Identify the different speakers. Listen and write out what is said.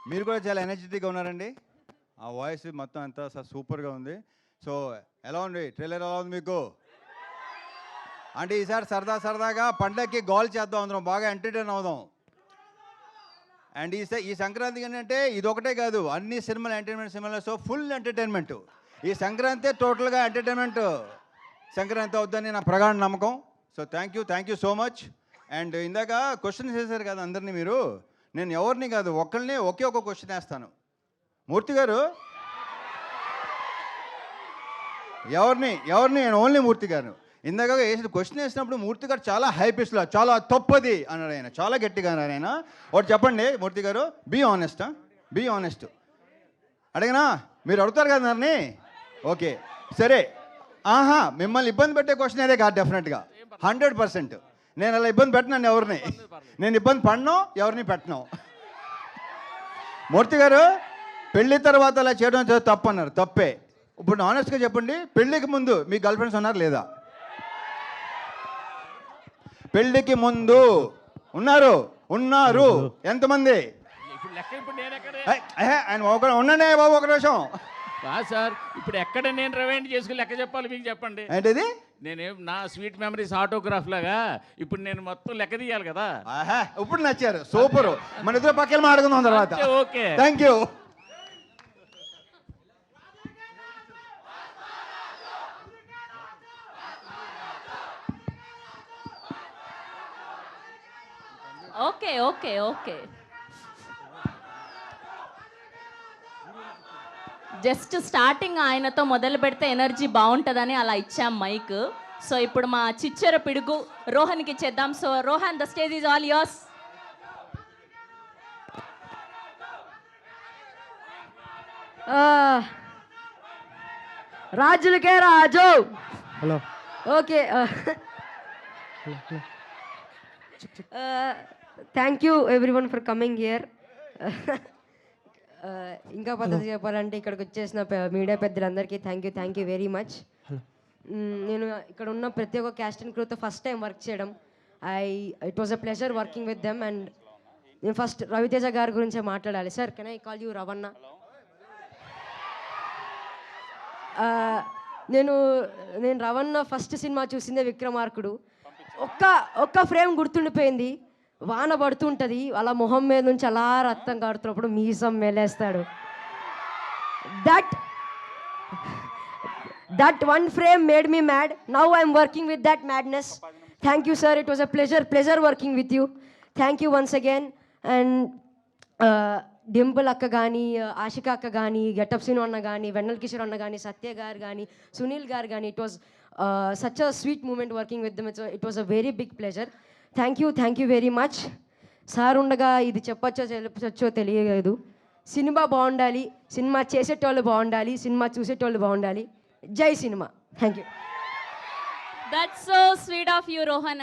Speaker 1: మీరు కూడా చాలా ఎనర్జెటిక్గా ఉన్నారండి. ఆ వాయిస్ మొత్తం అంతా సూపర్గా ఉంది. సో ఎలా ఉంది ట్రైలర్, ఎలా ఉంది మీకు? అంటే ఈసారి సరదాగా పండగకి గోల్ చేద్దాం, అందరం బాగా ఎంటర్టైన్ అవుదాం. అండ్ ఈ సంక్రాంతికి ఏంటంటే ఇది ఒకటే కాదు, అన్ని సినిమాలు ఎంటర్టైన్మెంట్ సినిమాలు. So full entertainment. ఈ సంక్రాంతి టోటల్గా ఎంటర్టైన్మెంట్ సంక్రాంతి అవుద్దని నా ప్రగాఢ నమ్మకం. So thank you so much. And ఇందాక క్వశ్చన్స్ వేశారు కదా అందరినీ మీరు. నేను ఎవరిని కాదు, ఒక్కరిని ఒకే ఒక క్వశ్చన్ వేస్తాను. మూర్తి గారు ఎవరిని నేను ఓన్లీ మూర్తి గారు. ఇందాక వేసిన క్వశ్చన్ వేసినప్పుడు మూర్తి గారు చాలా హైపిస్లో చాలా తప్పది అన్నాడు. ఆయన చాలా గట్టిగా అన్నారు. ఆయన ఒకటి చెప్పండి మూర్తి గారు, బీ ఆనెస్ట్. అడిగినా మీరు అడుగుతారు కదా నన్ను. ఓకే సరే, మిమ్మల్ని ఇబ్బంది పెట్టే క్వశ్చన్ అదే కాదు డెఫినెట్గా 100%. నేను అలా ఇబ్బంది పెట్టినాను ఎవరిని, నేను ఇబ్బంది పడినో ఎవరిని పెట్టను. మూర్తి గారు పెళ్లి తర్వాత అలా చేయడం తప్పు అన్నారు. తప్పే. ఇప్పుడు ఆనెస్ట్గా చెప్పండి, పెళ్ళికి ముందు మీ గర్ల్ ఫ్రెండ్స్ ఉన్నారు లేదా? పెళ్ళికి ముందు ఉన్నారు ఎంతమంది? ఆయన ఉండండి బాబు ఒక నిమిషం.
Speaker 2: సార్ ఇప్పుడు ఎక్కడ నేను రివైండ్ చేసుకుని లెక్క చెప్పాలి మీకు చెప్పండి.
Speaker 1: ఏంటిది?
Speaker 2: నేనేం నా స్వీట్ మెమరీస్ ఆటోగ్రాఫ్ లాగా ఇప్పుడు నేను మొత్తం లెక్క తీయాలి కదా.
Speaker 1: ఇప్పుడు నచ్చారు, సూపర్. మన ఇద్దరు పక్కన మాట్లాడుకుందాం తర్వాత.
Speaker 2: Okay
Speaker 1: thank you.
Speaker 3: Okay just starting ఆయనతో మొదలు పెడితే ఎనర్జీ బాగుంటుందని అలా ఇచ్చాం మైక్. సో ఇప్పుడు మా చిచ్చర పిడుగు రోహన్కి ఇచ్చేద్దాం. So Rohan, the stage is all yours.
Speaker 4: రాజులకే రాజు. Hello. Okay, thank you everyone for coming here. ఇంకా పద్ధతి చెప్పాలంటే ఇక్కడికి వచ్చేసిన మీడియా పెద్దలందరికీ థ్యాంక్ యూ వెరీ మచ్. నేను ఇక్కడ ఉన్న ప్రతి ఒక్క క్యాస్ట్ అండ్ క్రూతో ఫస్ట్ టైం వర్క్ చేయడం. It was a pleasure working with them. And నేను ఫస్ట్ రవితేజ గారి గురించే మాట్లాడాలి. Sir, can I call you Ravana? నేను రవణ ఫస్ట్ సినిమా చూసిందే విక్రమార్కుడు. ఒక్క ఫ్రేమ్ గుర్తుండిపోయింది. వాన పడుతుంటుంది, అలా మొహం మీద నుంచి అలా రక్తం కాడుతున్నప్పుడు మీసం మెలేస్తాడు. That one frame made me mad. Now I'm working with that madness. Thank you sir, it was a pleasure working with you. Thank you once again. And Dimple అక్క కానీ, ఆశిక అక్క కానీ, గెటప్ సీను అన్న కానీ, వెన్నెల కిషోర్ అన్న కానీ, సత్య గారు కానీ, సునీల్ గారు కానీ, it was such a sweet moment working with them. It was a very big pleasure. Thank you very much. Sir ఉండగా ఇది చెప్పచ్చో తెలియలేదు. సినిమా బాగుండాలి, సినిమా చేసేటోళ్ళు బాగుండాలి, సినిమా చూసేటోళ్ళు బాగుండాలి. జై cinema. Thank you.
Speaker 3: That's so sweet of you Rohan.